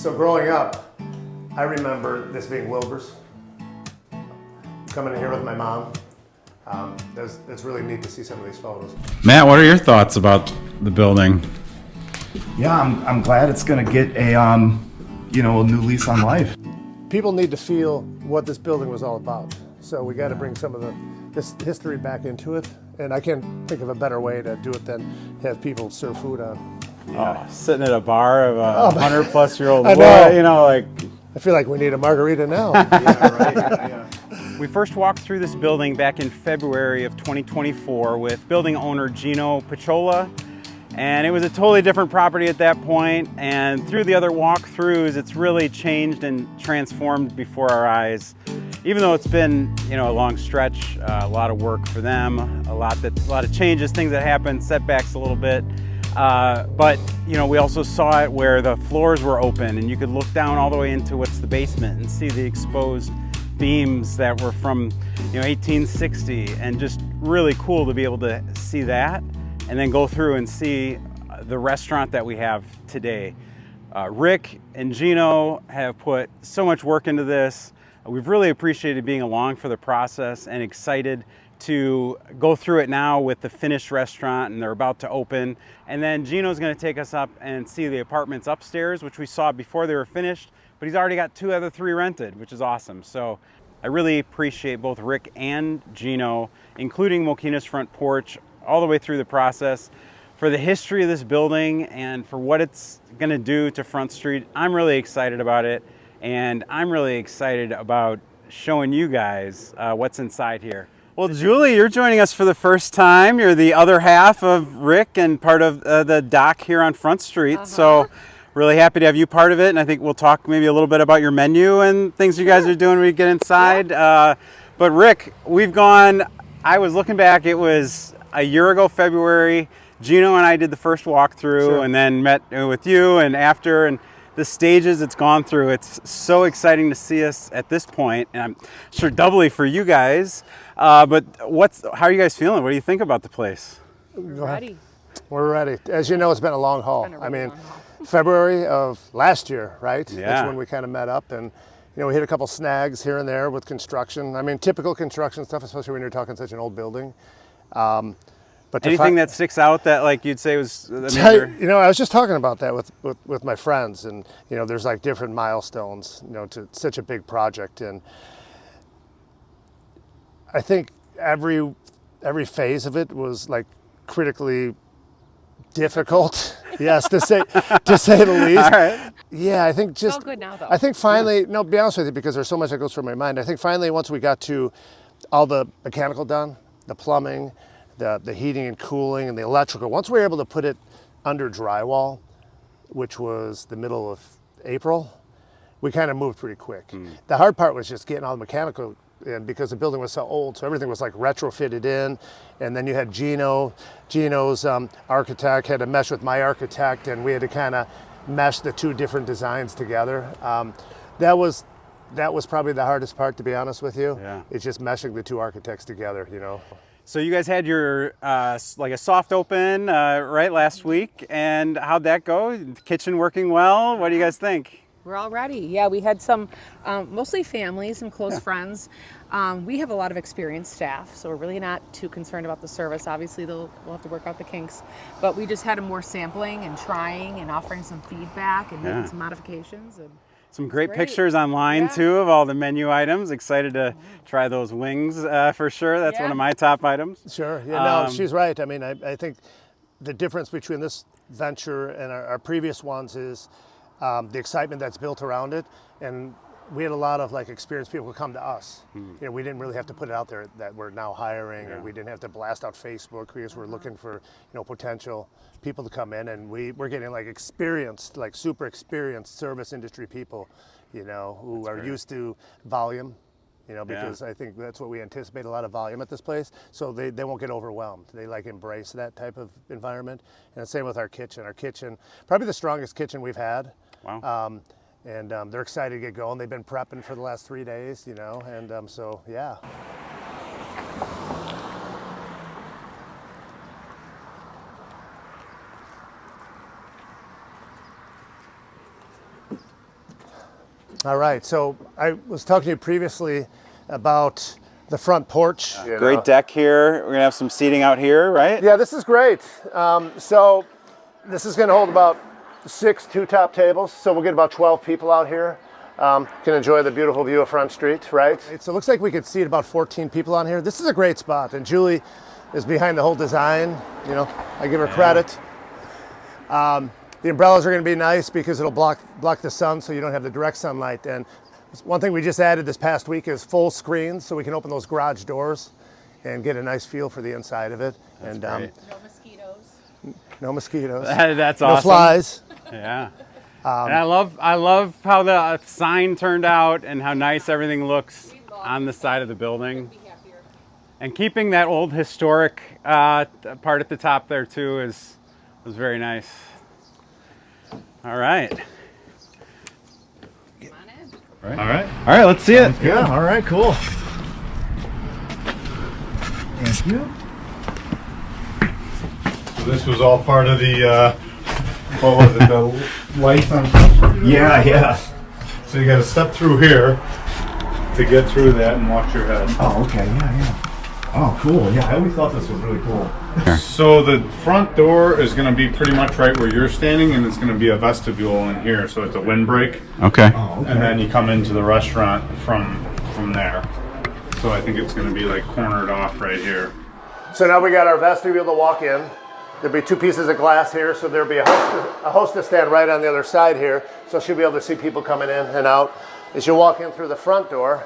So growing up, I remember this being Wilbur's. Coming in here with my mom. It's really neat to see some of these photos. Matt, what are your thoughts about the building? Yeah, I'm glad it's going to get a new lease on life. People need to feel what this building was all about. So we got to bring some of this history back into it. And I can't think of a better way to do it than have people serve food on. Yeah, sitting at a bar of a 100-plus-year-old I boy, know. I feel like we need a margarita now. Yeah. We first walked through this building back in February of 2024 with building owner Gino Picciola, and it was a totally different property at that point. And through the other walkthroughs, it's really changed and transformed before our eyes. Even though it's been, a long stretch, a lot of work for them, a lot of changes, things that happened, setbacks a little bit. But we also saw it where the floors were open and you could look down all the way into what's the basement and see the exposed beams that were from 1860, and just really cool to be able to see that and then go through and see the restaurant that we have today. Rick and Gino have put so much work into this. We've really appreciated being along for the process and excited to go through it now with the finished restaurant, and they're about to open. And then Gino's going to take us up and see the apartments upstairs, which we saw before they were finished, but he's already got 2 other 3 rented, which is awesome. So I really appreciate both Rick and Gino, including Mokena's front porch, all the way through the process, for the history of this building and for what it's going to do to Front Street. I'm really excited about it, and I'm really excited about showing you guys what's inside here. Well, Julie, you're joining us for the first time. You're the other half of Rick and part of the dock here on Front Street. So really happy to have you part of it. And I think we'll talk maybe a little bit about your menu and things you guys are doing when we get inside. But Rick, I was looking back, it was a year ago, February. Gino and I did the first walkthrough and then met with you, and after, and the stages it's gone through. It's so exciting to see us at this point, and I'm sure doubly for you guys. But how are you guys feeling? What do you think about the place? We're ready. We're ready. As you know, it's been a long haul. February of last year, right? Yeah. That's when we kind of met up, and we hit a couple snags here and there with construction. Typical construction stuff, especially when you're talking such an old building. But anything that sticks out that you'd say was a major? I was just talking about that with my friends, and there's different milestones, to such a big project, and I think every phase of it was critically difficult. Yes, to say the least. All right. Yeah, I think it's all good now, though. I think finally, no, be honest with you, because there's so much that goes through my mind. I think finally, once we got to all the mechanical done, the plumbing, the heating and cooling, and the electrical, once we were able to put it under drywall, which was the middle of April, we kind of moved pretty quick. The hard part was just getting all the mechanical in, because the building was so old, so everything was retrofitted in, and then you had Gino's architect had to mesh with my architect, and we had to kind of mesh the 2 different designs together. That was probably the hardest part, to be honest with you. Yeah. It's just meshing the 2 architects together, So you guys had your a soft open right last week, and how'd that go? The kitchen working well? What do you guys think? We're all ready. Yeah, we had some, mostly families and close friends. We have a lot of experienced staff, so we're really not too concerned about the service. Obviously, we'll have to work out the kinks, but we just had more sampling and trying and offering some feedback and making some modifications. And some great pictures online too of all the menu items. Excited to try those wings for sure. That's one of my top items. Sure. Yeah, no, she's right. I think the difference between this venture and our previous ones is the excitement that's built around it, and we had a lot of experienced people who come to us. We didn't really have to put it out there that we're now hiring, and we didn't have to blast out Facebook, because we're looking for potential people to come in, and we're getting experienced, super experienced service industry people, who are used to volume. Because I think that's what we anticipate, a lot of volume at this place, so they won't get overwhelmed. They embrace that type of environment. And the same with our kitchen. Our kitchen, probably the strongest kitchen we've had. Wow. And they're excited to get going. They've been prepping for the last 3 days, and so yeah. All right, so I was talking to you previously about the front porch. Great deck here. We're gonna have some seating out here, right? Yeah, this is great. So this is gonna hold about 6 two-top tables, so we'll get about 12 people out here. Can enjoy the beautiful view of Front Street, right? So it looks like we could seat about 14 people on here. This is a great spot, and Julie is behind the whole design. You know, I give her credit. The umbrellas are going to be nice because it'll block the sun, so you don't have the direct sunlight. And one thing we just added this past week is full screens, so we can open those garage doors and get a nice feel for the inside of it. That's and great. No mosquitoes. no mosquitoes, That's no awesome. flies. Yeah. And I love how the sign turned out and how nice everything looks on the side of the building. And keeping that old historic part at the top there too was very nice. All right. All right. All right, let's see it. Yeah, all right, cool. Thank you. So this was all part of the, what was it, the lights on? Yeah. So you got to step through here to get through that and watch your head. Oh, okay, yeah. Oh, cool. Yeah, I always thought this was really cool. So the front door is going to be pretty much right where you're standing, and it's going to be a vestibule in here. So it's a windbreak, Okay. Oh, okay. and then you come into the restaurant from there. So I think it's going to be like cornered off right here. So now we got our vestibule to walk in. There'll be 2 pieces of glass here, so there'll be a hostess stand right on the other side here, so she'll be able to see people coming in and out. As you walk in through the front door,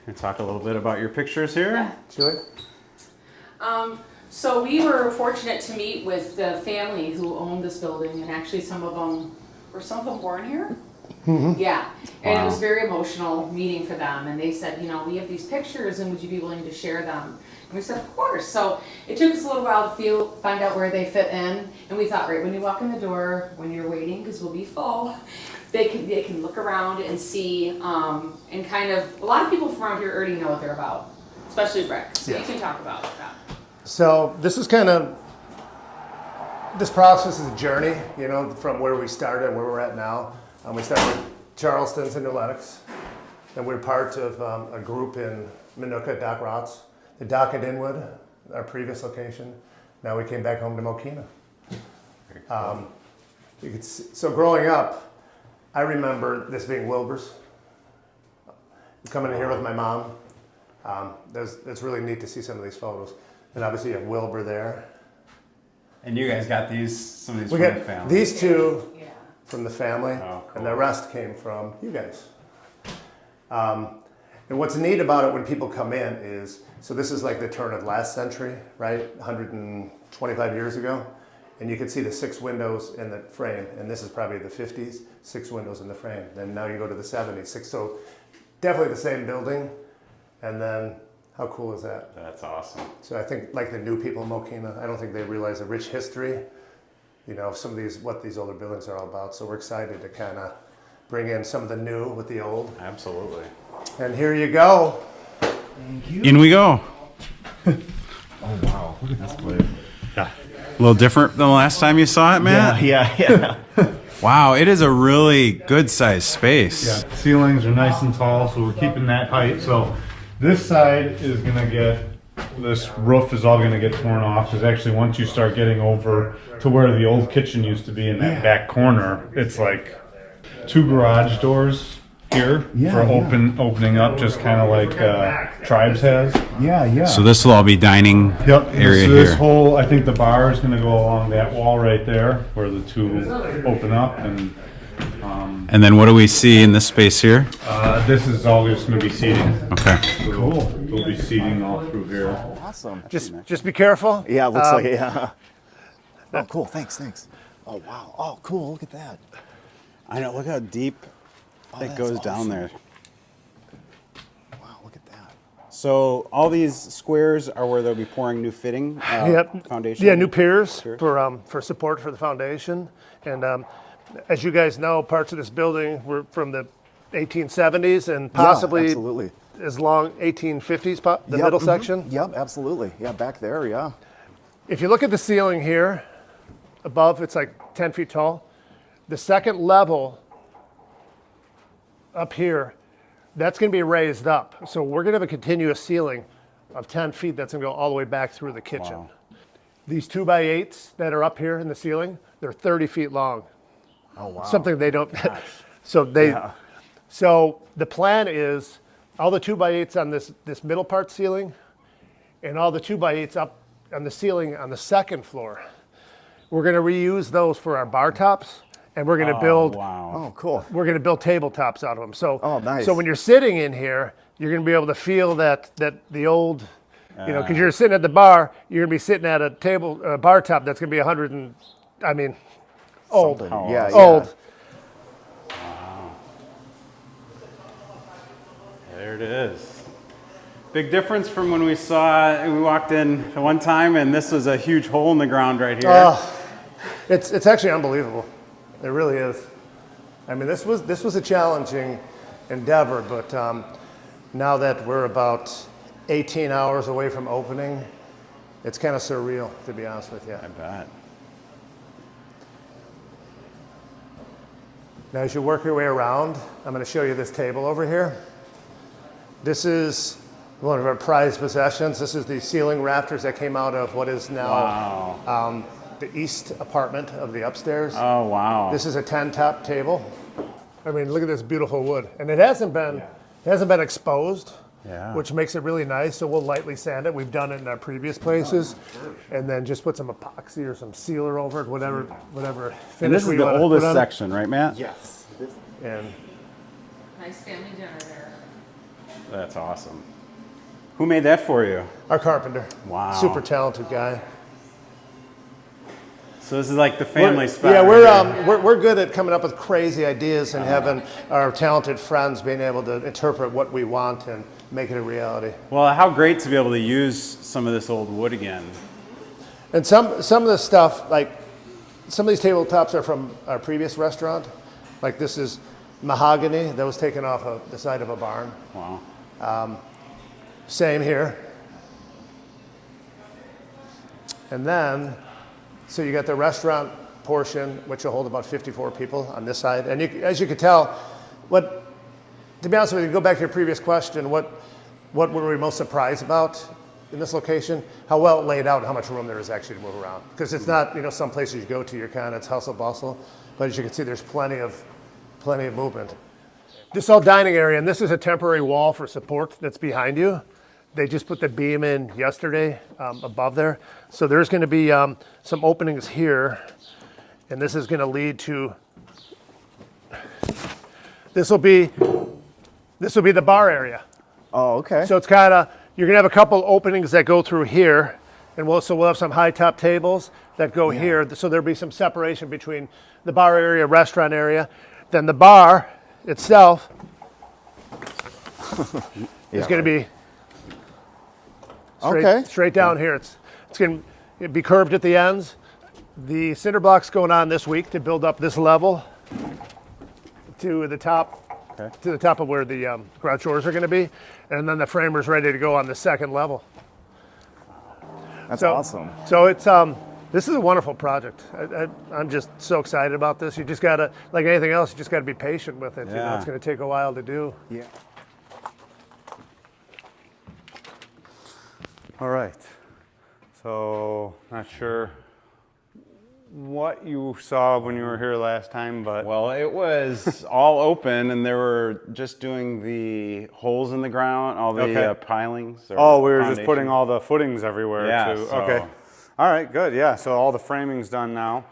Can you talk a little bit about your pictures here? Julie? So we were fortunate to meet with the family who owned this building, and actually some of them born here? Yeah, and it was very emotional meeting for them, and they said, you know, we have these pictures and would you be willing to share them? And we said, of course. So it took us a little while to find out where they fit in, and we thought, right, when you walk in the door, when you're waiting, because we'll be full, they can look around and see, and kind of, a lot of people from around here already know what they're about, especially Rick, so you can talk about that. So this is this process is a journey, you know, from where we started and where we're at now. We started with Charleston's in New Lenox, and we're part of a group in Minooka, Dock Rots, the Dock at Inwood, our previous location. Now we came back home to Mokena. So growing up, I remember this being Wilbur's. Coming in here with my mom. It's really neat to see some of these photos. And obviously you have Wilbur there. And you guys got some of these We from the got family. these 2 from the family, Oh, cool. and the rest came from you guys. And what's neat about it when people come in is, so this is like the turn of last century, right? 125 years ago. And you can see the 6 windows in the frame, and this is probably the 50s, 6 windows in the frame. Then now you go to the 70s, 6, so definitely the same building. And then, how cool is that? That's awesome. So I think like the new people in Mokena, I don't think they realize the rich history, you know, some of what these older buildings are all about. So we're excited to kind of bring in some of the new with the old. Absolutely. And here you go. Thank you. In we go. Oh, wow. Look at this place. A little different than the last time you saw it, Matt? Yeah. Wow, it is a really good sized space. Yeah, ceilings are nice and tall, so we're keeping that height. So this side is gonna this roof is all gonna get torn off, because actually once you start getting over to where the old kitchen used to be in that back corner, it's like 2 garage doors here for opening up, just kind of like Tribes has. Yeah. So this will all be dining Yep. area So this here. whole, I think the bar is gonna go along that wall right there, where the 2 open up, and And then what do we see in this space here? this is all just gonna be seating. Okay. So cool. There'll be seating all through here. Awesome. Just be careful. Yeah, it looks like it. Yeah. Oh, cool. Thanks. Oh, wow. Oh, cool. Look at that. I know, look how deep it that's goes down awesome. there. Wow, look at that. So all these squares are where they'll be pouring new fitting, foundation? Yeah, new piers for support for the foundation. And as you guys know, parts of this building were from the 1870s and possibly absolutely. as long 1850s, the Yep, middle mhm. section. Yep, absolutely. Yeah, back there. Yeah. If you look at the ceiling here, above, it's like 10 feet tall. The second level up here, that's going to be raised up. So we're going to have a continuous ceiling of 10 feet that's going to go all the way back through the kitchen. Wow. These 2x8s that are up here in the ceiling, they're 30 feet long. Oh, wow. Something they don't. So the plan is all the 2x8s on this middle part ceiling, and all the 2x8s up on the ceiling on the second floor. We're going to reuse those for our bar tops, and we're going to build. Wow. Oh, cool. We're going to build tabletops out of them. So, Oh, nice. So when you're sitting in here, you're going to be able to feel that the old, because you're sitting at the bar, you're going to be sitting at a bar top that's going to be 100 and, old. Something. Yeah, Old. Wow. There it is. Big difference from when we walked in one time, and this was a huge hole in the ground right here. It's actually unbelievable. It really is. I mean, this was a challenging endeavor, but now that we're about 18 hours away from opening, it's kind of surreal, to be honest with you. I bet. Now, as you work your way around, I'm going to show you this table over here. This is one of our prized possessions. This is the ceiling rafters that came out of what is now the east apartment of the upstairs. Oh, wow. This is a 10-top table. I mean, look at this beautiful wood. And it hasn't been exposed, which makes it really nice. So we'll lightly sand it. We've done it in our previous places. And then just put some epoxy or some sealer over it, whatever finish And this is the oldest section, right, Matt? Yes. And Nice family dinner there. That's awesome. Who made that for you? our carpenter. Wow. Super talented guy. So this is like the family spot. Yeah, right here. we're good at coming up with crazy ideas and having our talented friends being able to interpret what we want and make it a reality. Well, how great to be able to use some of this old wood again. And some of the stuff, like some of these tabletops are from our previous restaurant. Like this is mahogany that was taken off of the side of a barn. Wow. Same here. And then, so you got the restaurant portion, which will hold about 54 people on this side. And as you can tell, to be honest with you, go back to your previous question, what were we most surprised about in this location? How well it laid out and how much room there is actually to move around. Because it's not, some places you go to, it's hustle bustle. But as you can see, there's plenty of movement. This whole dining area, and this is a temporary wall for support that's behind you. They just put the beam in yesterday above there. So there's going to be some openings here, and this is going to lead to, this will be the bar area. Oh, okay. So it's kind of, you're going to have a couple openings that go through here, and we'll have some high top tables that go here. So there'll be some separation between the bar area, restaurant area. Then the bar itself is going to be straight down here. It's going to be curved at the ends. The cinder block's going on this week to build up this level to the top, to the top of where the garage doors are going to be, and then the framer's ready to go on the second level. That's awesome. So it's this is a wonderful project. I'm just so excited about this. You just gotta, like anything else, you just gotta be patient with it. Yeah. It's gonna take a while to do. Yeah. All right. So, not sure what you saw when you were here last time, but Well, it was all open, and they were just doing the holes in the ground, all the pilings. Or we were just foundation. putting all the footings everywhere Yeah, too. so- Okay. All right, good. Yeah, so all the framing's done now.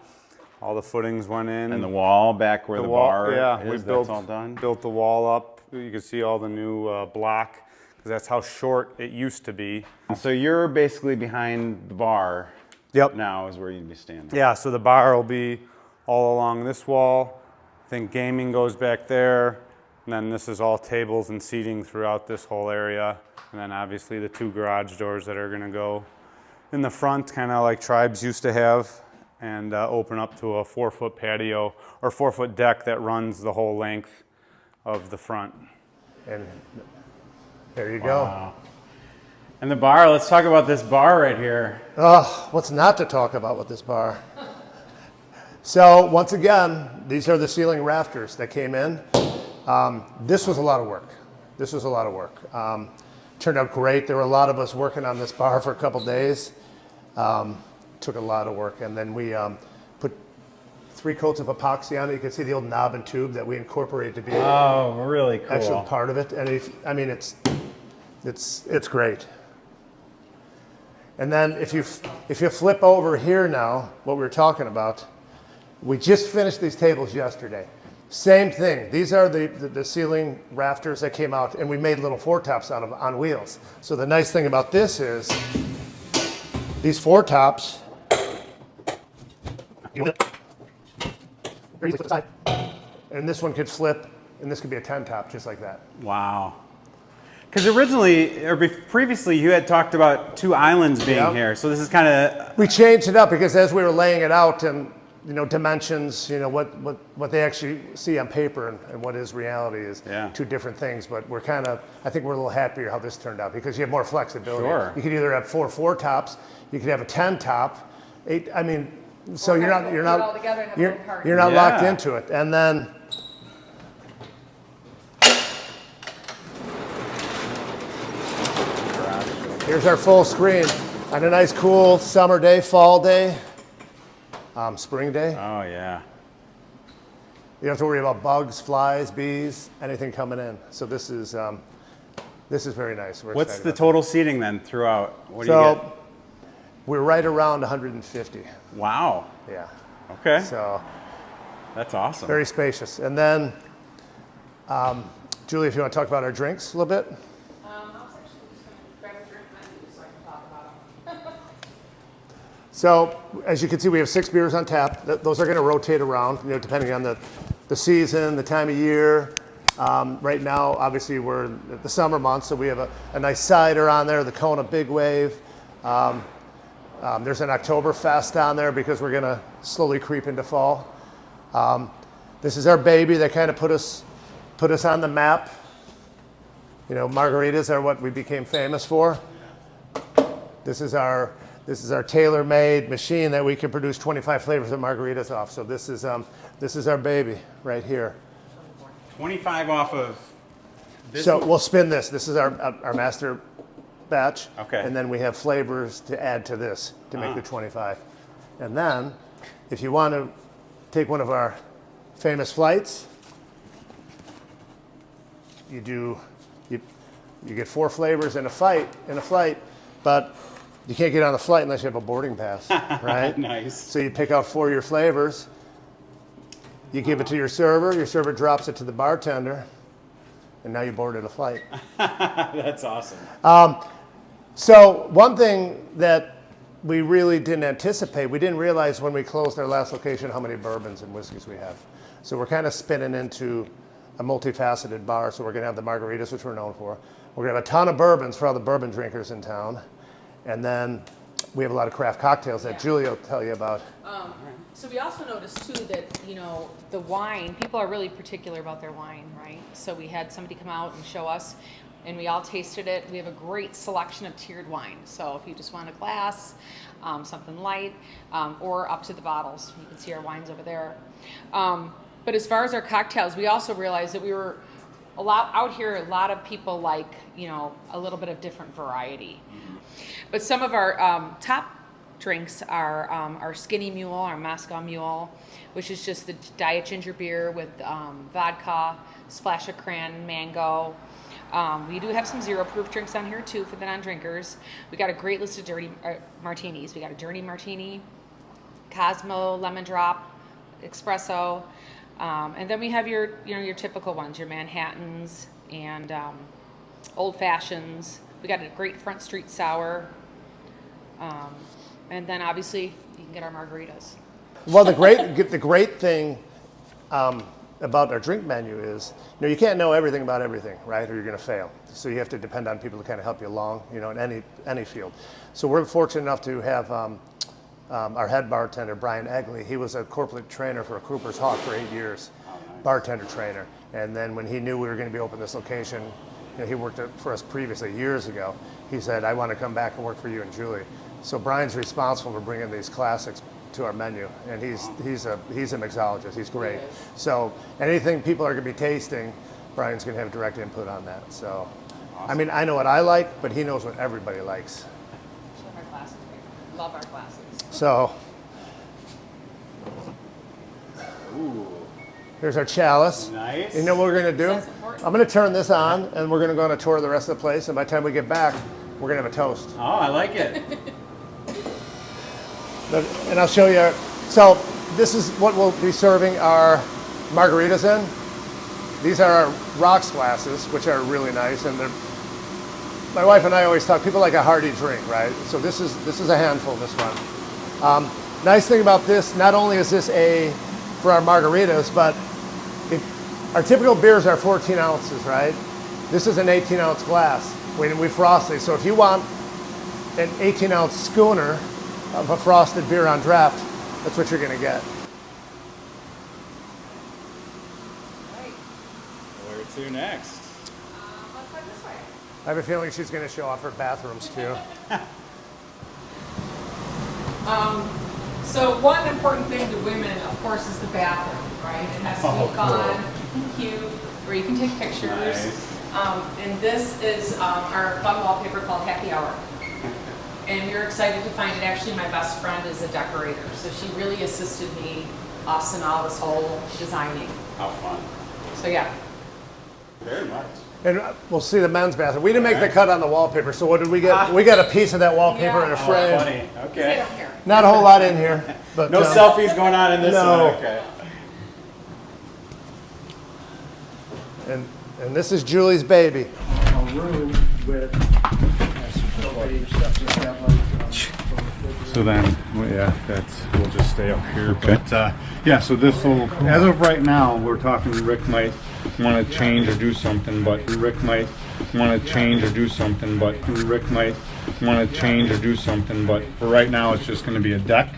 All the footings went in. And the wall back where the, bar yeah, is, we that's all done. built the wall up. You can see all the new block, because that's how short it used to be. So you're basically behind the bar. Yep. Now is where you'd be standing. Yeah, so the bar will be all along this wall. I think gaming goes back there. And then this is all tables and seating throughout this whole area. And then obviously the two garage doors that are gonna go in the front, kind of like Tribes used to have, and open up to a 4-foot patio or 4-foot deck that runs the whole length of the front. And there you go. And the bar, let's talk about this bar right here. Oh, what's not to talk about with this bar? So once again, these are the ceiling rafters that came in. This was a lot of work. This was a lot of work. Turned out great. There were a lot of us working on this bar for a couple days. Took a lot of work, and then we put 3 coats of epoxy on it. You can see the old knob and tube that we incorporated to be really cool. actual part of it. And it's great. And then if you flip over here now, what we were talking about, we just finished these tables yesterday. Same thing. These are the ceiling rafters that came out, and we made little 4-tops out of on wheels. So the nice thing about this is these 4-tops. And this one could flip, and this could be a 10-top just like that. Wow. Because originally, or previously, you had talked about 2 islands being here. So this is kind of... We changed it up because as we were laying it out and, dimensions, what they actually see on paper and what is reality is 2 different things. But we're I think we're a little happier how this turned out because you have more flexibility. Sure. You could either have 4-tops, you could have a 10-top, 8, so you're not locked into it. And then here's our full screen on a nice cool summer day, fall day, spring day. Oh yeah. You don't have to worry about bugs, flies, bees, anything coming in. So this is very nice. What's the total seating then throughout? What do you get? We're right around 150. Wow. Yeah. Okay. So that's awesome. very spacious. And then, Julie, if you want to talk about our drinks a little bit. I was actually just going to grab a drink menu so I can talk about them. So as you can see, we have 6 beers on tap. Those are going to rotate around, depending on the season, the time of year. Right now, obviously, we're in the summer months, so we have a nice cider on there, the Kona Big Wave. There's an Oktoberfest on there because we're going to slowly creep into fall. This is our baby that kind of put us on the map. Margaritas are what we became famous for. This is our tailor-made machine that we can produce 25 flavors of margaritas off. So this is our baby right here. 25 off of this. So we'll spin this. This is our master batch. Okay. And then we have flavors to add to this to make the 25. And then if you want to take one of our famous flights, you get 4 flavors in a flight, but you can't get on the flight unless you have a boarding pass, right? Nice. So you pick out 4 of your flavors, you give it to your server drops it to the bartender, and now you boarded a flight. That's awesome. So one thing that we really didn't anticipate, we didn't realize when we closed our last location how many bourbons and whiskeys we have. So we're kind of spinning into a multifaceted bar. So we're going to have the margaritas, which we're known for. We're going to have a ton of bourbons for all the bourbon drinkers in town. And then we have a lot of craft cocktails that Julie will tell you about. So we also noticed too that, the wine, people are really particular about their wine, right? So we had somebody come out and show us, and we all tasted it. We have a great selection of tiered wine. So if you just want a glass, something light, or up to the bottles, you can see our wines over there. But as far as our cocktails, we also realized that we were out here, a lot of people like, a little bit of different variety. But some of our top drinks are our Skinny Mule, our Moscow Mule, which is just the diet ginger beer with vodka, splash of cran, mango. We do have some 0-proof drinks on here too for the non-drinkers. We got a great list of dirty martinis. We got a dirty martini, Cosmo, lemon drop, espresso, and then we have your typical ones, your Manhattans and old fashions. We got a great Front Street sour, and then obviously you can get our margaritas. Well, the great thing about our drink menu is, you can't know everything about everything, right? Or you're going to fail. So you have to depend on people to kind of help you along, in any field. So we're fortunate enough to have our head bartender, Brian Egley. He was a corporate trainer for Cooper's Hawk for 8 years, bartender trainer. And then when he knew we were going to be opening this location, he worked for us previously years ago. He said, I want to come back and work for you and Julie. So Brian's responsible for bringing these classics to our menu, and he's a mixologist. He's great. So anything people are going to be tasting, Brian's going to have direct input on that. So, I mean, I know what I like, but he knows what everybody likes. Our classics. Love our classics. So, here's our chalice. Nice. You know what we're going to do? That's important. I'm going to turn this on, and we're going to go on a tour of the rest of the place. And by the time we get back, we're going to have a toast. Oh, I like it. And I'll show you. So this is what we'll be serving our margaritas in. These are our rocks glasses, which are really nice. And my wife and I always talk, people like a hearty drink, right? So this is a handful, this one. Nice thing about this, not only is this for our margaritas, but our typical beers are 14 ounces, right? This is an 18-ounce glass. We frost these. So if you want an 18-ounce schooner of a frosted beer on draft, that's what you're going to get. Right. Where to next? Let's head this way. I have a feeling she's going to show off her bathrooms too. So one important thing to women, of course, is the bathroom, right? It has to be fun, cute, where you can take pictures. Nice. And this is our fun wallpaper called Happy Hour. And we were excited to find it. Actually, my best friend is a decorator, so she really assisted us in all this whole designing. How fun. So yeah. Very much. And we'll see the men's bathroom. We didn't make the cut on the wallpaper, so what did we get? We got a piece of that wallpaper in a Yeah. frame. Funny. They Okay. don't care. Not a whole lot in here, but No selfies going on in this No. one. Okay. And this is Julie's baby. So then, yeah, we'll just stay up here. Okay. But yeah, so this will, as of right now, we're talking Rick might want to change or do something, but Rick might want to change or do something, but Rick might want to change or do something, but for right now, it's just going to be a deck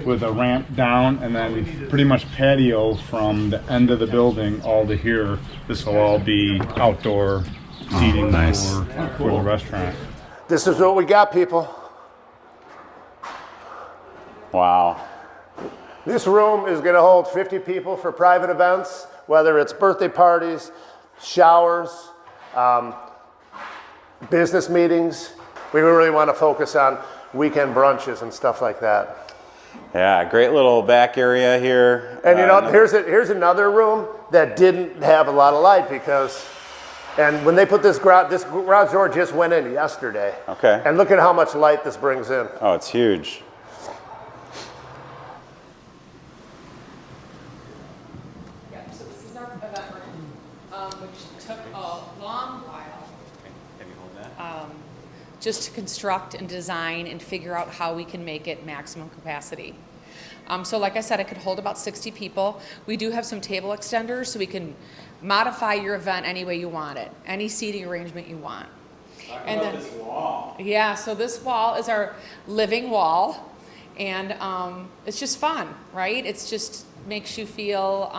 with a ramp down and then pretty much patio from the end of the building all to here. This will all be outdoor seating for the restaurant. This is what we got, people. Wow. This room is going to hold 50 people for private events, whether it's birthday parties, showers, business meetings. We really want to focus on weekend brunches and stuff like that. Yeah, great little back area here. And you know, here's another room that didn't have a lot of light and when they put this garage door just went in yesterday. Okay. And look at how much light this brings in. Oh, it's huge. Yeah, so this is our event room, which took a long while Can you hold that? just to construct and design and figure out how we can make it maximum capacity. So like I said, it could hold about 60 people. We do have some table extenders, so we can modify your event any way you want it, any seating arrangement you want. And then this wall. yeah, so this wall is our living wall, and it's just fun, right? It's just makes you feel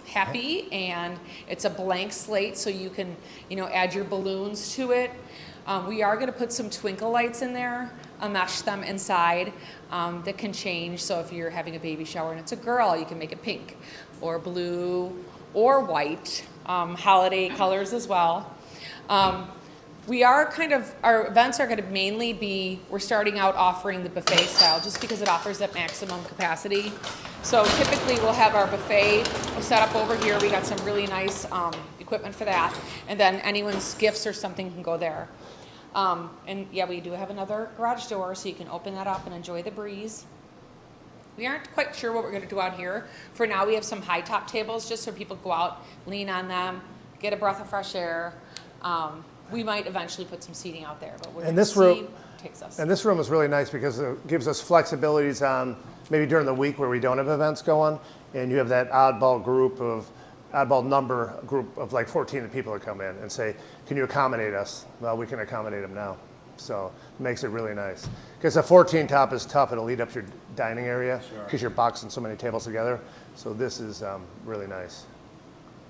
happy, and it's a blank slate, so you can, add your balloons to it. We are going to put some twinkle lights in there, mesh them inside that can change. So if you're having a baby shower and it's a girl, you can make it pink or blue or white, holiday colors as well. Our events are going to mainly be, we're starting out offering the buffet style just because it offers that maximum capacity. So typically we'll have our buffet set up over here. We got some really nice equipment for that. And then anyone's gifts or something can go there. And yeah, we do have another garage door, so you can open that up and enjoy the breeze. We aren't quite sure what we're going to do out here. For now, we have some high top tables just so people go out, lean on them, get a breath of fresh air. We might eventually put some seating out there, but we're going to see where it takes us. And this room is really nice because it gives us flexibilities on maybe during the week where we don't have events going, and you have that oddball number group of like 14 people that come in and say, can you accommodate us? Well, we can accommodate them now. So it makes it really nice. Because a 14 top is tough. It'll eat up your dining area because you're boxing so many tables together. So this is really nice.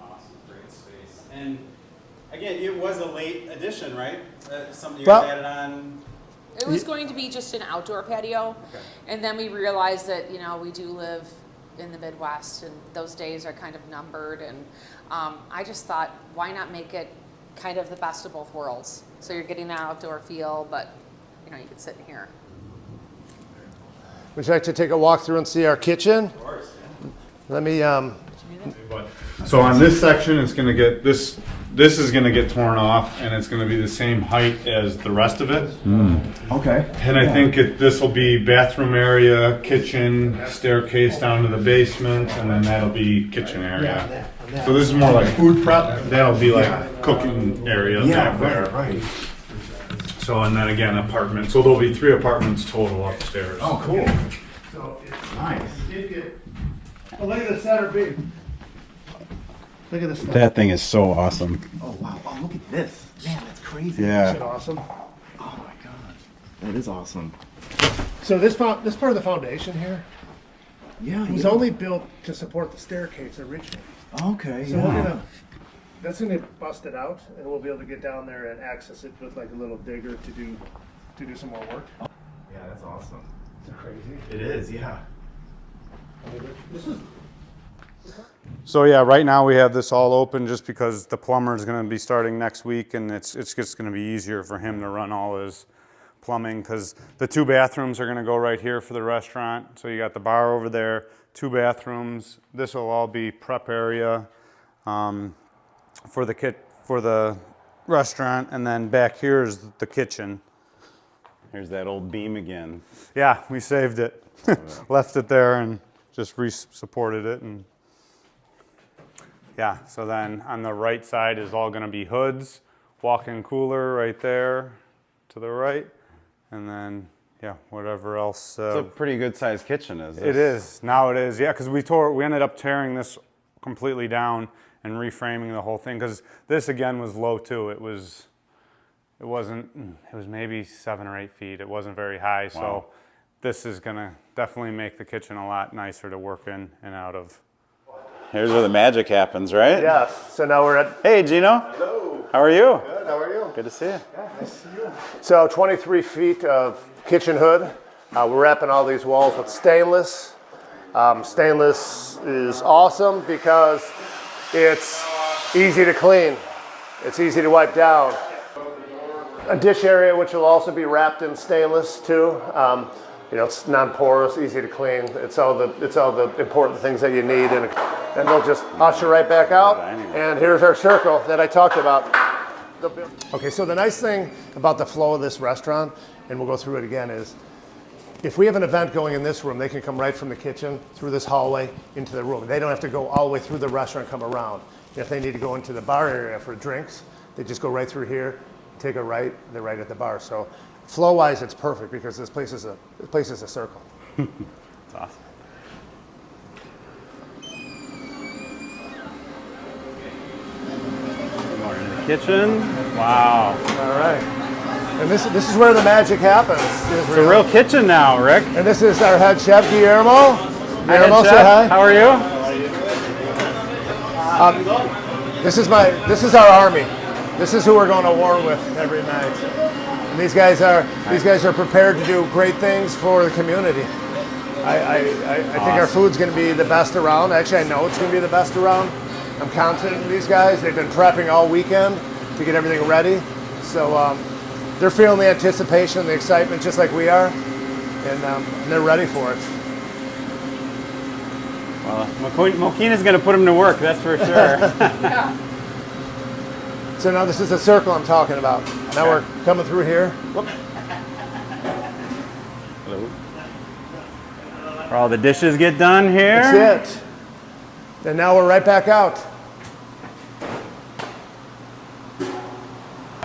Awesome, great space. And again, it was a late addition, right? Something you Well, guys added on. It was going to be just an outdoor patio, and then we realized that, you know, we do live in the Midwest, and those days are kind of numbered, and I just thought, why not make it kind of the best of both worlds? So you're getting that outdoor feel, but, you know, you could sit in here. Would you like to take a walk through and see our kitchen? Of course. Let me, So on this section, it's gonna get, this is gonna get torn off, and it's gonna be the same height as the rest of it. Okay. And I think this will be bathroom area, kitchen, staircase down to the basement, and then that'll be kitchen area. So this is more like food prep. That'll be like cooking area back there. Right. So, and then again, apartment. So there'll be 3 apartments total upstairs. Oh, cool. So it's nice. oh, look at the center beam. Look at this. That thing is so awesome. Oh wow! Oh, look at this. Man, that's crazy. Yeah. Isn't it awesome? Oh my god, that is awesome. So this part of the foundation here Yeah. was only built to support the staircase originally. Okay. So that's gonna get busted out, and we'll be able to get down there and access it with like a little digger to do some more work. Yeah, that's awesome. It's crazy. It is. Yeah. This is So yeah, right now we have this all open just because the plumber is going to be starting next week, and it's just going to be easier for him to run all his plumbing, because the 2 bathrooms are going to go right here for the restaurant. So you got the bar over there, 2 bathrooms. This will all be prep area for the restaurant, and then back here is the kitchen. Here's that old beam again. Yeah, we saved it, left it there, and just re-supported it. And yeah, so then on the right side is all going to be hoods, walk-in cooler right there to the right, and then yeah, whatever else. It's a pretty good sized kitchen, is it? It is. Now it is, yeah, because we ended up tearing this completely down and reframing the whole thing, because this again was low too. It was maybe 7 or 8 feet. It wasn't very high, so this is going to definitely make the kitchen a lot nicer to work in and out of. Here's where the magic happens, right? yes. So now we're at Hey, Gino. hello. How are you? Good. How are you? Good to see you. Yeah, nice to see you. So 23 feet of kitchen hood. We're wrapping all these walls with stainless. Stainless is awesome because it's easy to clean. It's easy to wipe down. A dish area which will also be wrapped in stainless too. You know, it's non-porous, easy to clean. It's all the important things that you need, and they'll just usher right back out. And here's our circle that I talked about. Okay, so the nice thing about the flow of this restaurant, and we'll go through it again, is if we have an event going in this room, they can come right from the kitchen through this hallway into the room. They don't have to go all the way through the restaurant and come around. If they need to go into the bar area for drinks, they just go right through here, take a right, they're right at the bar. So flow-wise, it's perfect because this place is a circle. It's awesome. More in the kitchen. Wow. All right. And this is where the magic happens. It's a real kitchen now, Rick. And this is our head chef, Guillermo. Hi, head Guillermo, chef. say hi. How are you? This is our army. This is who we're going to war with every night. And these guys are prepared to do great things for the community. I think our food's going to be the best around. Actually, I know it's going to be the best around. I'm confident in these guys. They've been prepping all weekend to get everything ready. So they're feeling the anticipation, the excitement, just like we are, and they're ready for it. Well, Mokena's going to put him to work, that's for sure. So now this is the circle I'm talking about. Now we're coming through here. Whoop. Hello. Where all the dishes get done here. That's it. And now we're right back out.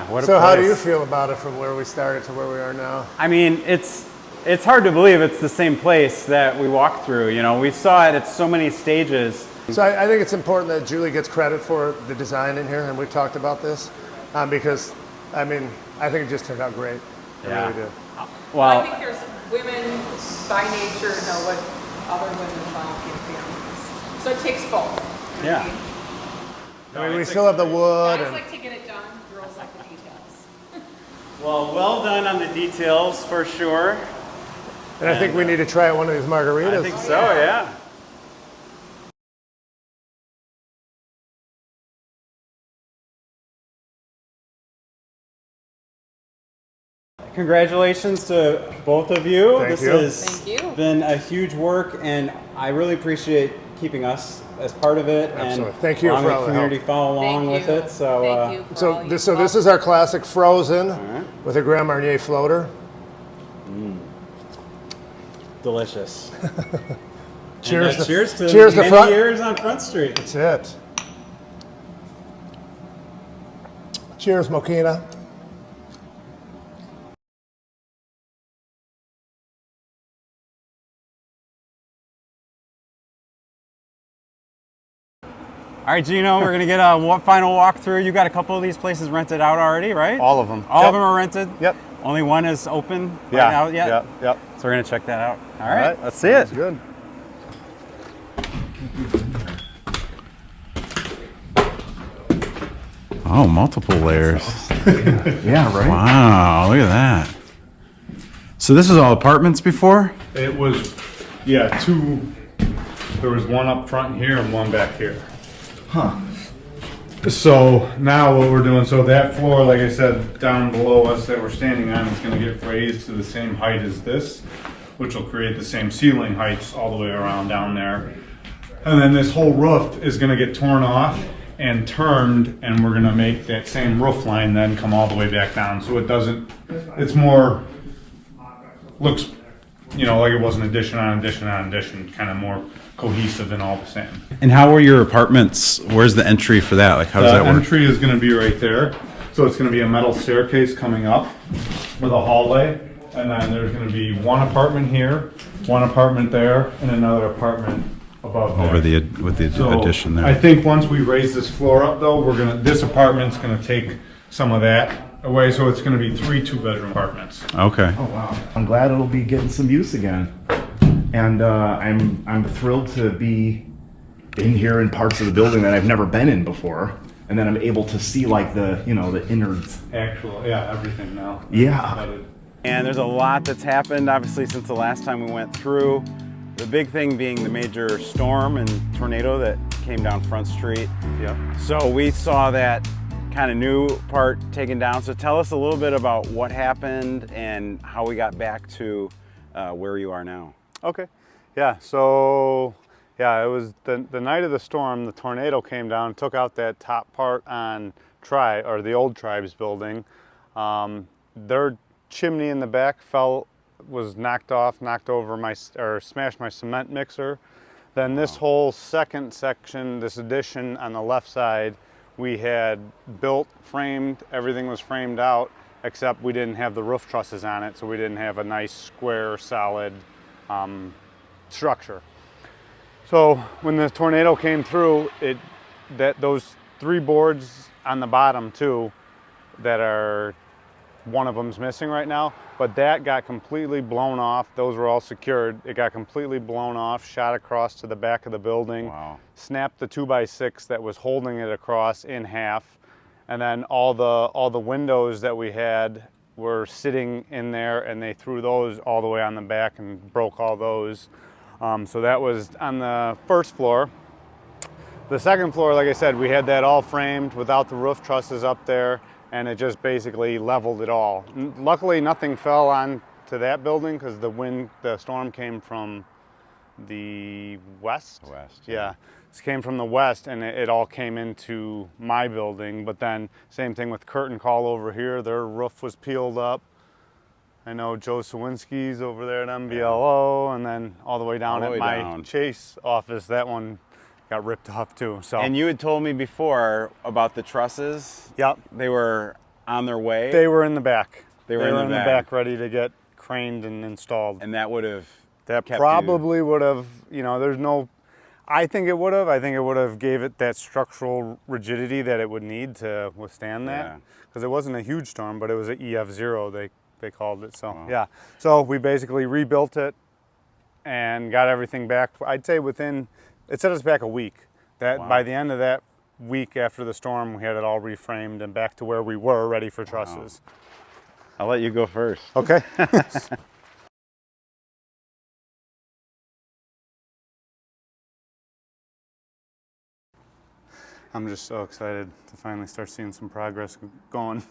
What a So how do place. you feel about it from where we started to where we are now? I mean, it's hard to believe it's the same place that we walked through. You know, we saw it at so many stages. So I think it's important that Julie gets credit for the design in here, and we've talked about this, because, I mean, I think it just turned out great. I really do. Well, I think there's women by nature know what other women love in families. So it takes both. yeah. I mean, we still have the wood, Guys and like to get it done, girls like the details. Well done on the details for sure. And I think we need to try one of these margaritas. I think so, yeah. Congratulations to both of you. Thank This you. has Thank you. been a huge work, and I really appreciate keeping us as part of it. Absolutely. And Thank you allowing for the all the community help. follow along Thank with you. it. So, Thank you for all So your this is our classic frozen with a Grand Marnier floater. delicious. Cheers! And, cheers to cheers many to front. years on Front Street. That's it. Cheers, Mokena. All right, Gino, we're gonna get a final walkthrough. You got a couple of these places rented out already, right? All of them. All Yep. of them are rented. Yep. Only one is open Yeah. right now yet. Yep. So we're gonna check that out. All All right, right. let's see it. Sounds good. Oh, multiple layers. Yeah, right. Wow, look at that. So this is all apartments before? It was, yeah, two. There was one up front here and one back here. Huh. So now what we're doing, so that floor, like I said, down below us that we're standing on is going to get raised to the same height as this, which will create the same ceiling heights all the way around down there. And then this whole roof is going to get torn off and turned, and we're going to make that same roof line then come all the way back down. So it doesn't, it's more, looks, you know, like it was an addition on addition on addition, kind of more cohesive and all the same. And how were your apartments? Where's the entry for that? Like, how does The that work? entry is going to be right there. So it's going to be a metal staircase coming up with a hallway. And then there's going to be one apartment here, one apartment there, and another apartment above there. Over the with the So addition there. I think once we raise this floor up though, this apartment's going to take some of that away. So it's going to be 3 2-bedroom apartments. Okay. Oh wow. I'm glad it'll be getting some use again. And I'm thrilled to be in here in parts of the building that I've never been in before. And then I'm able to see like the innards. Actual, yeah, everything now. Yeah. And there's a lot that's happened, obviously, since the last time we went through. The big thing being the major storm and tornado that came down Front Street. Yeah. So we saw that kind of new part taken down. So tell us a little bit about what happened and how we got back to where you are now. Okay. Yeah. So, yeah, it was the night of the storm. The tornado came down, took out that top part on the old Tribes building. Their chimney in the back was knocked over smashed my cement mixer. Then this whole second section, this addition on the left side, we had built, framed, everything was framed out, except we didn't have the roof trusses on it, so we didn't have a nice square, solid structure. So when the tornado came through, those 3 boards on the bottom too, one of them's missing right now, but that got completely blown off. Those were all secured. It got completely blown off, shot across to the back of the building, snapped the 2x6 that was holding it across in half, and then all the windows that we had were sitting in there, and they threw those all the way on the back and broke all those. So that was on the first floor. The second floor, like I said, we had that all framed without the roof trusses up there, and it just basically leveled it all. Luckily, nothing fell onto that building because the storm came from the west. Yeah, it came from the west, and it all came into my building. But then, same thing with Curtain Call over here. Their roof was peeled up. I know Joe Sawinski's over there at MBLO, and then all the way down at my Chase office, that one got ripped off too. So. And you had told me before about the trusses. Yep. They were on their way. They were in the back. They were in the back ready to get craned and installed. And that would have probably would have, I think it would have gave it that structural rigidity that it would need to withstand that. Because it wasn't a huge storm, but it was an EF0, they called it. So, yeah. So we basically rebuilt it and got everything back. I'd say it set us back a week. By the end of that week after the storm, we had it all reframed and back to where we were, ready for trusses. I'll let you go first. Okay. I'm just so excited to finally start seeing some progress going.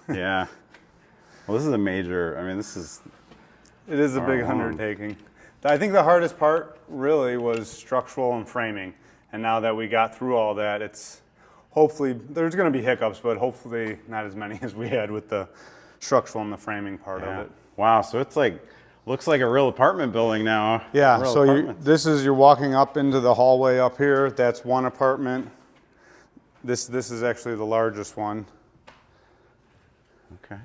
Yeah. Well, this is a major, I mean, It is a big undertaking. I think the hardest part really was structural and framing. And now that we got through all that, it's hopefully, there's going to be hiccups, but hopefully not as many as we had with the structural and the framing part of it. Wow, so it's like, looks like a real apartment building now. Yeah, Real so apartments. you're walking up into the hallway up here. That's one apartment. This is actually the largest one. Okay.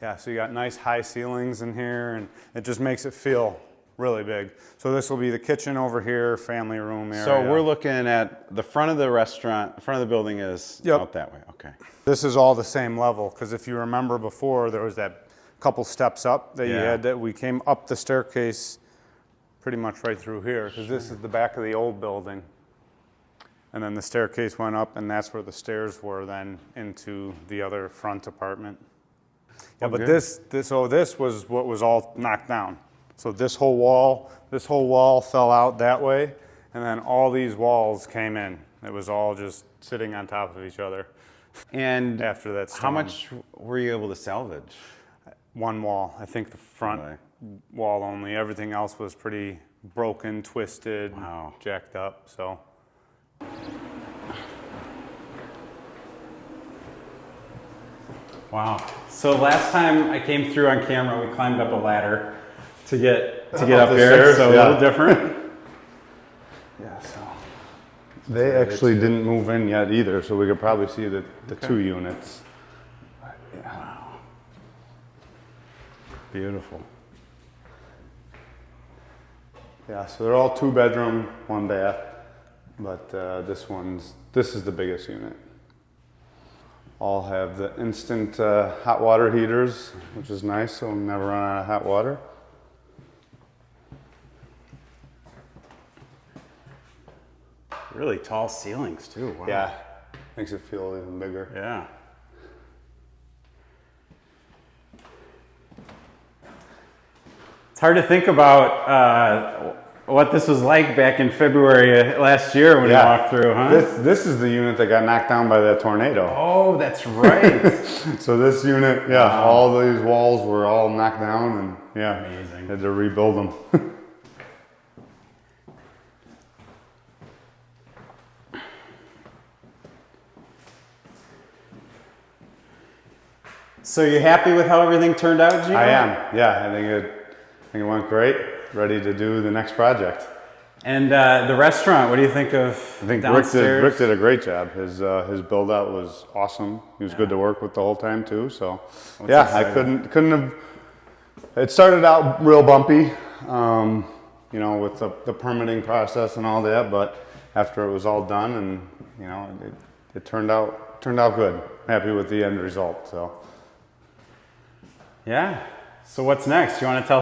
Yeah, so you got nice high ceilings in here, and it just makes it feel really big. So this will be the kitchen over here, family room area. So we're looking at the front of the restaurant, the front of the building is out that way. Okay. This is all the same level, because if you remember before, there was that couple steps up that you had, that we came up the staircase pretty much right through here, because this is the back of the old building. And then the staircase went up, and that's where the stairs were then into the other front apartment. Yeah, but this was what was all knocked down. So this whole wall fell out that way, and then all these walls came in. It was all just sitting on top of each other. And after that storm. how much were you able to salvage? One wall, I think the front wall only. Everything else was pretty broken, twisted, jacked up, so. Wow. So last time I came through on camera, we climbed up a ladder to get up here, stairs, so a little different. Yeah, so. They actually didn't move in yet either, so we could probably see the 2 units. Wow. Beautiful. Yeah, so they're all 2-bedroom, 1 bath, but this is the biggest unit. All have the instant hot water heaters, which is nice, so we'll never run out of hot water. Really tall ceilings too. Wow. Yeah, makes it feel even bigger. Yeah. It's hard to think about what this was like back in February last year when you walked through, huh? This is the unit that got knocked down by that tornado. Oh, that's right. So this unit, all these walls were all knocked down, and amazing. Had to rebuild them. So you happy with how everything turned out, Gino? I am. Yeah, I think it went great. Ready to do the next project. And the restaurant, what do you think of I think downstairs? Rick did a great job. His build out was awesome. He was good to work with the whole time too. So I couldn't have. It started out real bumpy, with the permitting process and all that. But after it was all done, and it turned out good. Happy with the end result. So. Yeah. So what's next? You want to tell?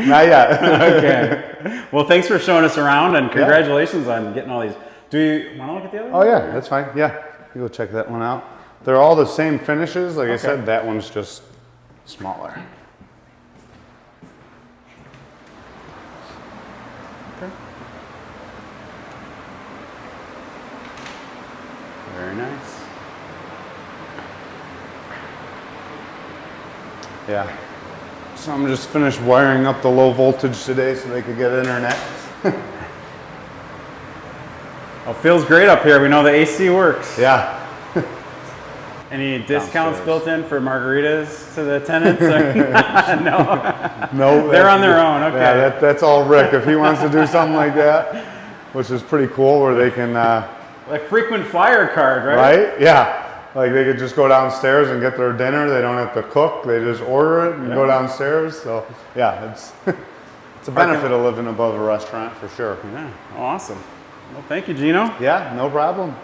Not yet. Okay. Well, thanks for showing us around, and congratulations on getting all these. Do you want to look at the other one? Oh yeah, that's fine. Yeah, you go check that one out. They're all the same finishes. Like I said, that one's just smaller. Okay. Very nice. Yeah. So I'm just finished wiring up the low voltage today so they could get internet. Well, feels great up here. We know the AC works. Yeah. Any discounts built in for margaritas to the tenants? No. No. They're on their own. Okay. Yeah, that's all Rick. If he wants to do something like that, which is pretty cool, where they can. Like frequent flyer card, right? Right? Yeah. Like they could just go downstairs and get their dinner. They don't have to cook. They just order it and go downstairs. So yeah, it's a benefit of living above a restaurant for sure. Yeah, awesome. Well, thank you, Gino. Yeah, no problem.